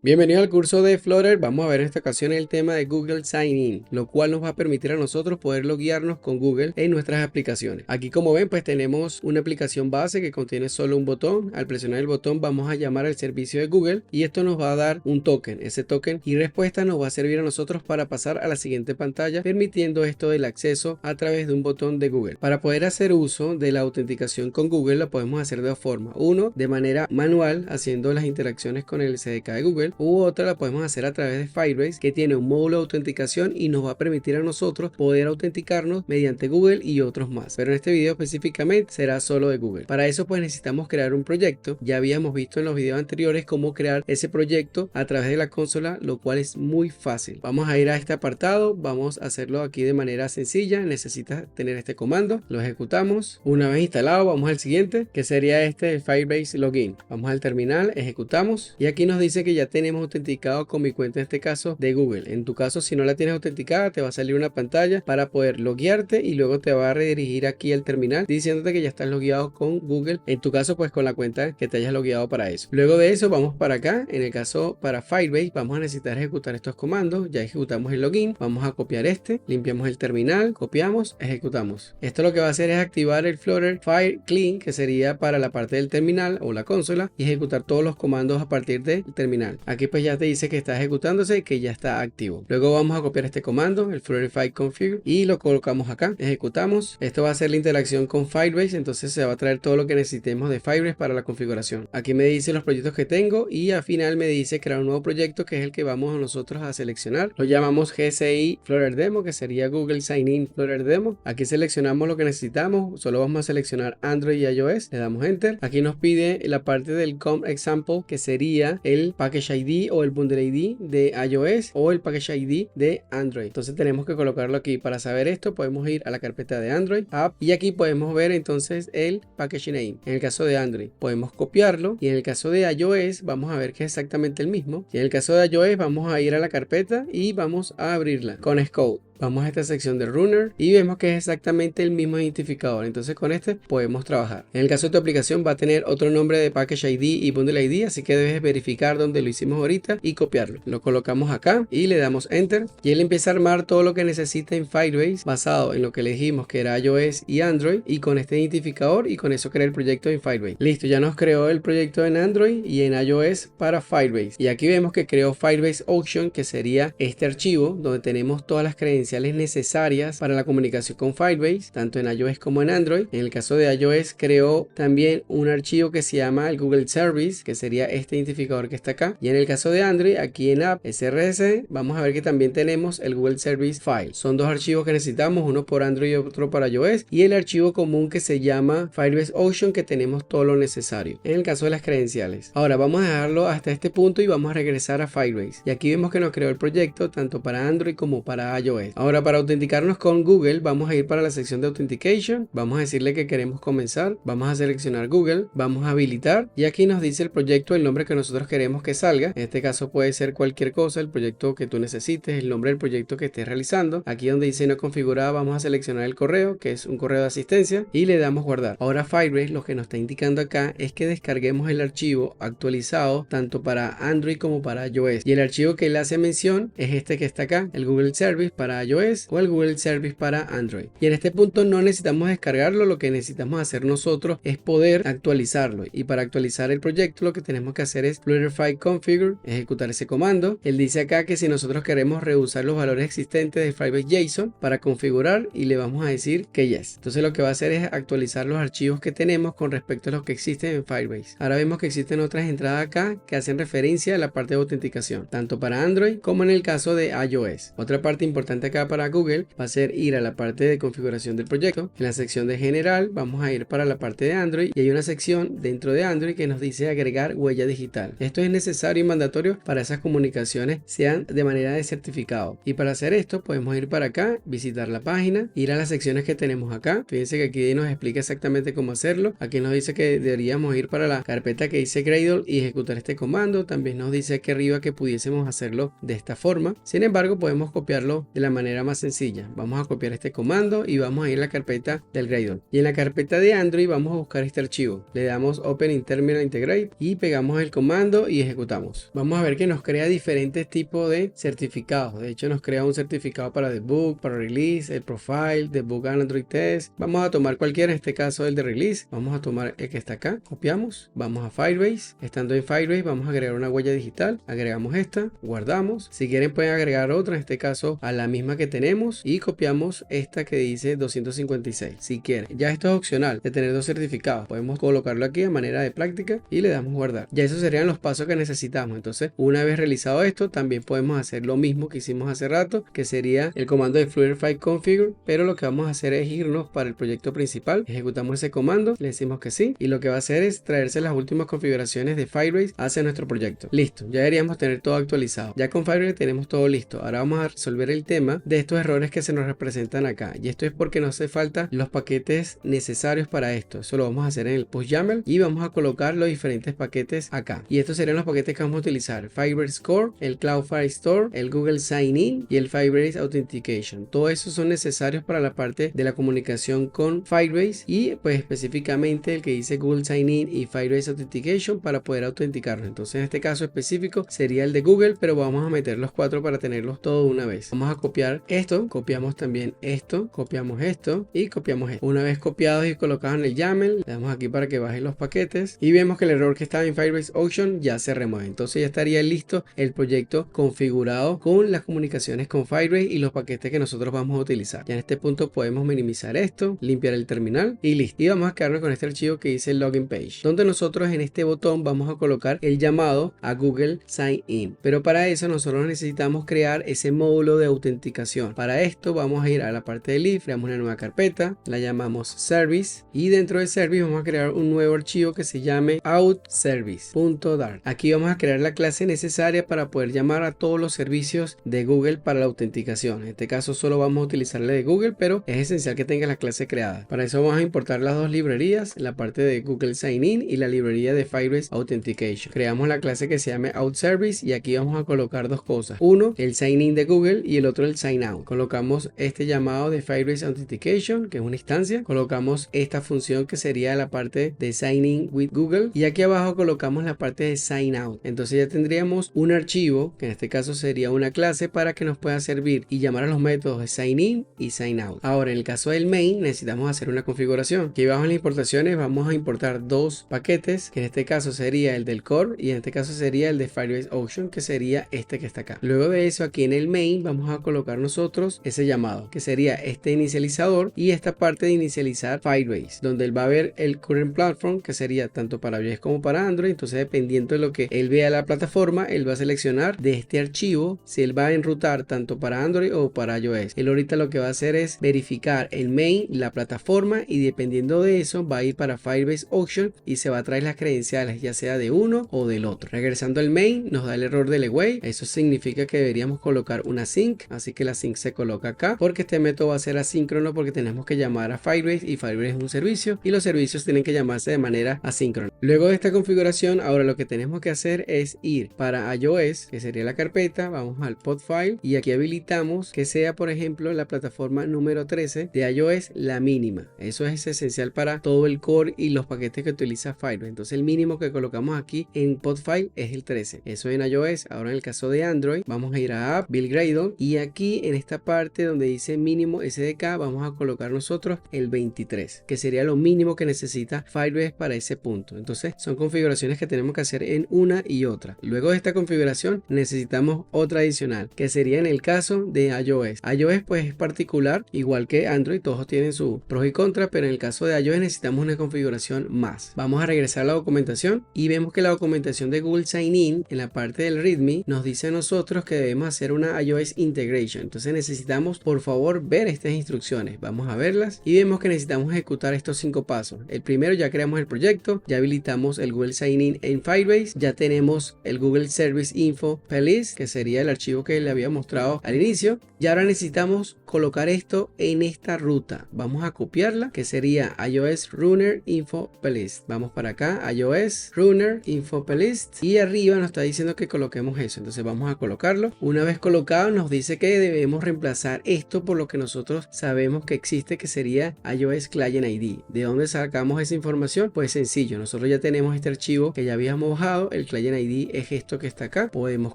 Bienvenido al curso de Flutter. Vamos a ver en esta ocasión el tema de Google Sign In, lo cual nos va a permitir a nosotros poder loguearnos con Google en nuestras aplicaciones. Aquí, como ven, pues tenemos una aplicación base que contiene solo un botón. Al presionar el botón vamos a llamar al servicio de Google y esto nos va a dar un token. Ese token y respuesta nos va a servir a nosotros para pasar a la siguiente pantalla, permitiendo esto del acceso a través de un botón de Google. Para poder hacer uso de la autenticación con Google lo podemos hacer de dos formas. Uno, de manera manual, haciendo las interacciones con el SDK de Google, u otra la podemos hacer a través de Firebase, que tiene un módulo de autenticación y nos va a permitir a nosotros poder autenticarnos mediante Google y otros más, pero en este video específicamente será solo de Google. Para eso pues necesitamos crear un proyecto. Ya habíamos visto en los videos anteriores cómo crear ese proyecto a través de la consola, lo cual es muy fácil. Vamos a ir a este apartado, vamos a hacerlo aquí de manera sencilla. Necesitas tener este comando, lo ejecutamos. Una vez instalado vamos al siguiente, que sería este Firebase Login. Vamos al terminal, ejecutamos y aquí nos dice que ya tenemos autenticado con mi cuenta, en este caso de Google. En tu caso, si no la tienes autenticada, te va a salir una pantalla para poder loguearte y luego te va a redirigir aquí al terminal diciéndote que ya estás logueado con Google, en tu caso pues con la cuenta que te hayas logueado para eso. Luego de eso vamos para acá. En el caso para Firebase vamos a necesitar ejecutar estos comandos. Ya ejecutamos el login, vamos a copiar este, limpiamos el terminal, copiamos, ejecutamos. Esto lo que va a hacer es activar el Flutter Fire Clean, que sería para la parte del terminal o la consola, y ejecutar todos los comandos a partir del terminal. Aquí pues ya te dice que está ejecutándose y que ya está activo. Luego vamos a copiar este comando, el Flutterify Configure, y lo colocamos acá, ejecutamos. Esto va a ser la interacción con Firebase, entonces se va a traer todo lo que necesitemos de Firebase para la configuración. Aquí me dice los proyectos que tengo y al final me dice crear un nuevo proyecto, que es el que vamos a nosotros a seleccionar. Lo llamamos GCI Flutter Demo, que sería Google Sign In Flutter Demo. Aquí seleccionamos lo que necesitamos, solo vamos a seleccionar Android y iOS, le damos Enter. Aquí nos pide la parte del COM Example, que sería el Package ID o el Bundle ID de iOS o el Package ID de Android. Entonces tenemos que colocarlo aquí. Para saber esto podemos ir a la carpeta de Android App y aquí podemos ver entonces el Package Name. En el caso de Android podemos copiarlo y en el caso de iOS vamos a ver que es exactamente el mismo. Y en el caso de iOS vamos a ir a la carpeta y vamos a abrirla con Xcode. Vamos a esta sección de Runner y vemos que es exactamente el mismo identificador. Entonces con este podemos trabajar. En el caso de tu aplicación va a tener otro nombre de Package ID y Bundle ID, así que debes verificar donde lo hicimos ahorita y copiarlo. Lo colocamos acá y le damos Enter y él empieza a armar todo lo que necesita en Firebase basado en lo que le dijimos que era iOS y Android, y con este identificador, y con eso crea el proyecto en Firebase. Listo, ya nos creó el proyecto en Android y en iOS para Firebase. Y aquí vemos que creó Firebase Auction, que sería este archivo donde tenemos todas las credenciales necesarias para la comunicación con Firebase, tanto en iOS como en Android. En el caso de iOS creó también un archivo que se llama el Google Service, que sería este identificador que está acá, y en el caso de Android, aquí en App SRC, vamos a ver que también tenemos el Google Service File. Son dos archivos que necesitamos, uno por Android y otro para iOS, y el archivo común que se llama Firebase Auction, que tenemos todo lo necesario en el caso de las credenciales. Ahora vamos a dejarlo hasta este punto y vamos a regresar a Firebase, y aquí vemos que nos creó el proyecto tanto para Android como para iOS. Ahora, para autenticarnos con Google vamos a ir para la sección de Authentication, vamos a decirle que queremos comenzar, vamos a seleccionar Google, vamos a habilitar y aquí nos dice el proyecto, el nombre que nosotros queremos que salga. En este caso puede ser cualquier cosa, el proyecto que tú necesites, el nombre del proyecto que estés realizando. Aquí donde dice no configurada vamos a seleccionar el correo, que es un correo de asistencia, y le damos guardar. Ahora Firebase lo que nos está indicando acá es que descarguemos el archivo actualizado tanto para Android como para iOS, y el archivo que él hace mención es este que está acá, el Google Service para iOS o el Google Service para Android. Y en este punto no necesitamos descargarlo, lo que necesitamos hacer nosotros es poder actualizarlo, y para actualizar el proyecto lo que tenemos que hacer es Flutterify Configure, ejecutar ese comando. Él dice acá que si nosotros queremos reusar los valores existentes de Firebase JSON para configurar, y le vamos a decir que yes. Entonces lo que va a hacer es actualizar los archivos que tenemos con respecto a los que existen en Firebase. Ahora vemos que existen otras entradas acá que hacen referencia a la parte de autenticación, tanto para Android como en el caso de iOS. Otra parte importante acá para Google va a ser ir a la parte de configuración del proyecto. En la sección de general vamos a ir para la parte de Android y hay una sección dentro de Android que nos dice agregar huella digital. Esto es necesario y mandatorio para esas comunicaciones sean de manera de certificado, y para hacer esto podemos ir para acá, visitar la página, ir a las secciones que tenemos acá. Fíjense que aquí nos explica exactamente cómo hacerlo. Aquí nos dice que deberíamos ir para la carpeta que dice Gradle y ejecutar este comando. También nos dice aquí arriba que pudiésemos hacerlo de esta forma. Sin embargo, podemos copiarlo de la manera manera más sencilla. Vamos a copiar este comando y vamos a ir a la carpeta del Gradle. Y en la carpeta de Android vamos a buscar este archivo. Le damos Open in Terminal Integrate y pegamos el comando y ejecutamos. Vamos a ver que nos crea diferentes tipos de certificados. De hecho, nos crea un certificado para debug, para release, el profile, debug and Android test. Vamos a tomar cualquiera, en este caso el de release. Vamos a tomar el que está acá, copiamos, vamos a Firebase. Estando en Firebase vamos a agregar una huella digital, agregamos esta, guardamos. Si quieren pueden agregar otra, en este caso a la misma que tenemos, y copiamos esta que dice 256 si quieren. Ya esto es opcional de tener dos certificados, podemos colocarlo aquí de manera de práctica y le damos guardar. Ya esos serían los pasos que necesitamos. Entonces, una vez realizado esto, también podemos hacer lo mismo que hicimos hace rato, que sería el comando de Flutter File Configure, pero lo que vamos a hacer es irnos para el proyecto principal. Ejecutamos ese comando, le decimos que sí, y lo que va a hacer es traerse las últimas configuraciones de Firebase hacia nuestro proyecto. Listo, ya deberíamos tener todo actualizado. Ya con Firebase tenemos todo listo. Ahora vamos a resolver el tema de estos errores que se nos representan acá, y esto es porque nos hace falta los paquetes necesarios para esto. Eso lo vamos a hacer en el post YAML y vamos a colocar los diferentes paquetes acá, y estos serían los paquetes que vamos a utilizar: Firebase Core, el Cloudflare Store, el Google Sign In y el Firebase Authentication. Todos esos son necesarios para la parte de la comunicación con Firebase, y pues específicamente el que dice Google Sign In y Firebase Authentication para poder autenticarnos. Entonces en este caso específico sería el de Google, pero vamos a meter los cuatro para tenerlos todo una vez. Vamos a copiar esto, copiamos también esto, copiamos esto y copiamos esto. Una vez copiados y colocados en el YAML, le damos aquí para que bajen los paquetes y vemos que el error que estaba en Firebase Auction ya se remueve. Entonces ya estaría listo el proyecto configurado con las comunicaciones con Firebase y los paquetes que nosotros vamos a utilizar. Ya en este punto podemos minimizar esto, limpiar el terminal y listo. Y vamos a quedarnos con este archivo que dice Login Page, donde nosotros en este botón vamos a colocar el llamado a Google Sign In. Pero para eso nosotros necesitamos crear ese módulo de autenticación. Para esto vamos a ir a la parte del if, creamos una nueva carpeta, la llamamos Service, y dentro de Service vamos a crear un nuevo archivo que se llame outservice.dart. Aquí vamos a crear la clase necesaria para poder llamar a todos los servicios de Google para la autenticación. En este caso solo vamos a utilizar la de Google, pero es esencial que tenga la clase creada. Para eso vamos a importar las dos librerías, la parte de Google Sign In y la librería de Firebase Authentication. Creamos la clase que se llame outService y aquí vamos a colocar dos cosas: uno el Sign In de Google y el otro el Sign Out. Colocamos este llamado de Firebase Authentication, que es una instancia, colocamos esta función que sería la parte de Sign In with Google, y aquí abajo colocamos la parte de Sign Out. Entonces ya tendríamos un archivo que en este caso sería una clase para que nos pueda servir y llamar a los métodos de Sign In y Sign Out. Ahora en el caso del main necesitamos hacer una configuración. Aquí abajo en las importaciones vamos a importar dos paquetes, que en este caso sería el del core y en este caso sería el de Firebase Auction, que sería este que está acá. Luego de eso, aquí en el main vamos a colocar nosotros ese llamado, que sería este inicializador y esta parte de inicializar Firebase, donde él va a ver el current platform, que sería tanto para iOS como para Android. Entonces dependiendo de lo que él vea la plataforma, él va a seleccionar de este archivo si él va a enrutar tanto para Android o para iOS. Él ahorita lo que va a hacer es verificar el main, la plataforma, y dependiendo de eso va a ir para Firebase Auction y se va a traer las credenciales ya sea de uno o del otro. Regresando al main nos da el error del away. Eso significa que deberíamos colocar una sync, así que la sync se coloca acá porque este método va a ser asíncrono, porque tenemos que llamar a Firebase y Firebase es un servicio y los servicios tienen que llamarse de manera asíncrona. Luego de esta configuración, ahora lo que tenemos que hacer es ir para iOS, que sería la carpeta, vamos al pod file y aquí habilitamos que sea por ejemplo la plataforma número 13 de iOS, la mínima. Eso es esencial para todo el core y los paquetes que utiliza Firebase. Entonces el mínimo que colocamos aquí en pod file es el 13. Eso en iOS. Ahora en el caso de Android vamos a ir a App, Build Gradle, y aquí en esta parte donde dice mínimo SDK vamos a colocar nosotros el 23, que sería lo mínimo que necesita Firebase para ese punto. Entonces son configuraciones que tenemos que hacer en una y otra. Luego de esta configuración necesitamos otra adicional, que sería en el caso de iOS. iOS pues es particular, igual que Android, todos tienen sus pros y contras, pero en el caso de iOS necesitamos una configuración más. Vamos a regresar a la documentación y vemos que la documentación de Google Sign In en la parte del README nos dice a nosotros que debemos hacer una iOS integration. Entonces necesitamos por favor ver estas instrucciones. Vamos a verlas y vemos que necesitamos ejecutar estos 5 pasos. El primero, ya creamos el proyecto, ya habilitamos el Google Sign In en Firebase, ya tenemos el Google Service Info Playlist, que sería el archivo que le había mostrado al inicio, y ahora necesitamos colocar esto en esta ruta. Vamos a copiarla, que sería iOS Runner Info Playlist. Vamos para acá, iOS Runner Info Playlist, y arriba nos está diciendo que coloquemos eso. Entonces vamos a colocarlo. Una vez colocado nos dice que debemos reemplazar esto por lo que nosotros sabemos que existe, que sería iOS Client ID. ¿De dónde sacamos esa información? Pues sencillo, nosotros ya tenemos este archivo que ya habíamos bajado, el Client ID es esto que está acá, podemos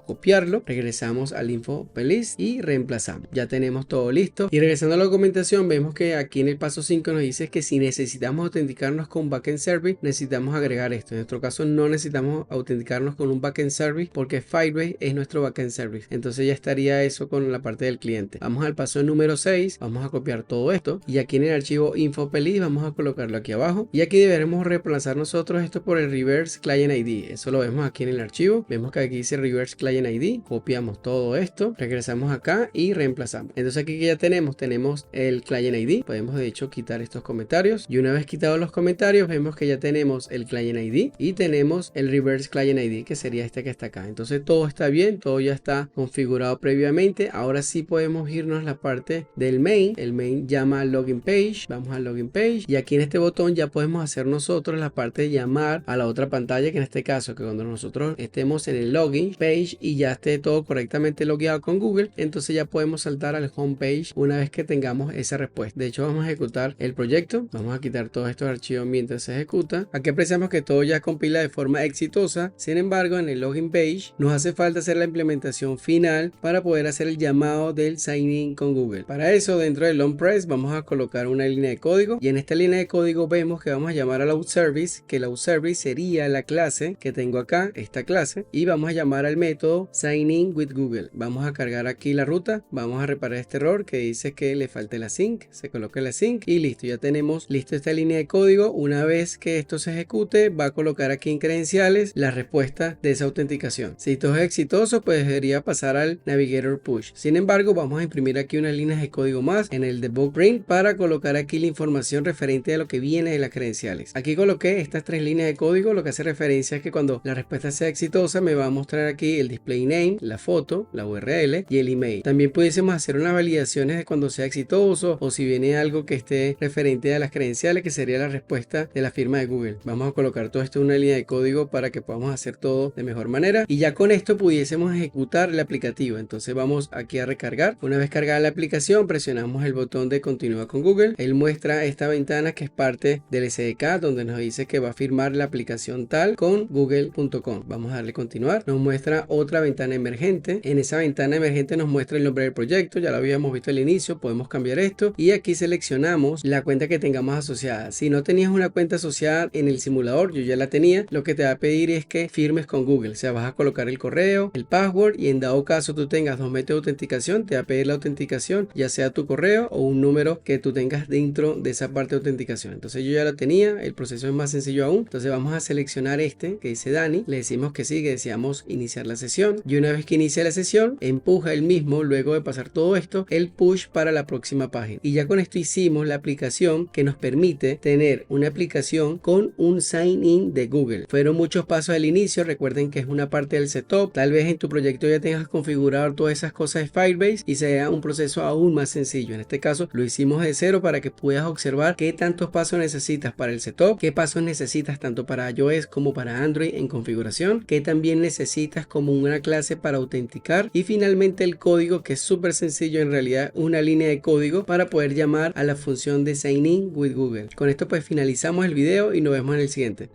copiarlo, regresamos al info list y reemplazamos. Ya tenemos todo listo y regresando a la documentación vemos que aquí en el paso 5 nos dice que si necesitamos autenticarnos con backend service necesitamos agregar esto. En nuestro caso no necesitamos autenticarnos con un backend service porque Firebase es nuestro backend service, entonces ya estaría eso con la parte del cliente. Vamos al paso número 6, vamos a copiar todo esto y aquí en el archivo info.list vamos a colocarlo aquí abajo y aquí deberemos reemplazar nosotros esto por el reverse client ID. Eso lo vemos aquí en el archivo, vemos que aquí dice reverse client ID, copiamos todo esto, regresamos acá y reemplazamos. Entonces aquí que ya tenemos el client ID, podemos de hecho quitar estos comentarios y una vez quitados los comentarios vemos que ya tenemos el client ID y tenemos el reverse client ID, que sería este que está acá. Entonces todo está bien, todo ya está configurado previamente. Ahora sí podemos irnos a la parte del main. El main llama al login page, vamos al login page y aquí en este botón ya podemos hacer nosotros la parte de llamar a la otra pantalla, que en este caso que cuando nosotros estemos en el login page y ya esté todo correctamente logueado con Google, entonces ya podemos saltar al home page una vez que tengamos esa respuesta. De hecho vamos a ejecutar el proyecto, vamos a quitar todos estos archivos mientras se ejecuta. Aquí apreciamos que todo ya compila de forma exitosa. Sin embargo, en el login page nos hace falta hacer la implementación final para poder hacer el llamado del sign in con Google. Para eso, dentro del on-press vamos a colocar una línea de código y en esta línea de código vemos que vamos a llamar al outService, que el outService sería la clase que tengo acá, esta clase, y vamos a llamar al método sign in with Google. Vamos a cargar aquí la ruta, vamos a reparar este error que dice que le falta la sync, se coloca la sync y listo, ya tenemos listo esta línea de código. Una vez que esto se ejecute, va a colocar aquí en credenciales la respuesta de esa autenticación. Si todo es exitoso, pues debería pasar al Navigator Push. Sin embargo, vamos a imprimir aquí unas líneas de código más en el debug print para colocar aquí la información referente a lo que viene de las credenciales. Aquí coloqué estas 3 líneas de código, lo que hace referencia es que cuando la respuesta sea exitosa me va a mostrar aquí el display name, la foto, la URL y el email. También pudiésemos hacer unas validaciones de cuando sea exitoso o si viene algo que esté referente a las credenciales, que sería la respuesta de la firma de Google. Vamos a colocar todo esto en una línea de código para que podamos hacer todo de mejor manera y ya con esto pudiésemos ejecutar el aplicativo. Entonces vamos aquí a recargar. Una vez cargada la aplicación, presionamos el botón de continúa con Google. Él muestra esta ventana que es parte del SDK donde nos dice que va a firmar la aplicación tal con google.com. Vamos a darle continuar. Nos muestra otra ventana emergente. En esa ventana emergente nos muestra el nombre del proyecto. Ya lo habíamos visto al inicio. Podemos cambiar esto y aquí seleccionamos la cuenta que tengamos asociada. Si no tenías una cuenta asociada en el simulador, yo ya la tenía, lo que te va a pedir es que firmes con Google. O sea, vas a colocar el correo, el password y en dado caso tú tengas 2 métodos de autenticación, te va a pedir la autenticación, ya sea tu correo o un número que tú tengas dentro de esa parte de autenticación. Entonces yo ya la tenía, el proceso es más sencillo aún. Entonces vamos a seleccionar este que dice Dani, le decimos que sí, que deseamos iniciar la sesión y una vez que inicia la sesión, empuja el mismo, luego de pasar todo esto, el push para la próxima página. Y ya con esto hicimos la aplicación que nos permite tener una aplicación con un sign in de Google. Fueron muchos pasos al inicio, recuerden que es una parte del setup, tal vez en tu proyecto ya tengas configurado todas esas cosas de Firebase y sea un proceso aún más sencillo. En este caso lo hicimos de cero para que puedas observar qué tantos pasos necesitas para el setup, qué pasos necesitas tanto para iOS como para Android en configuración, qué también necesitas como una clase para autenticar y finalmente el código, que es súper sencillo, en realidad una línea de código para poder llamar a la función de sign in with Google. Con esto pues finalizamos el video y nos vemos en el siguiente.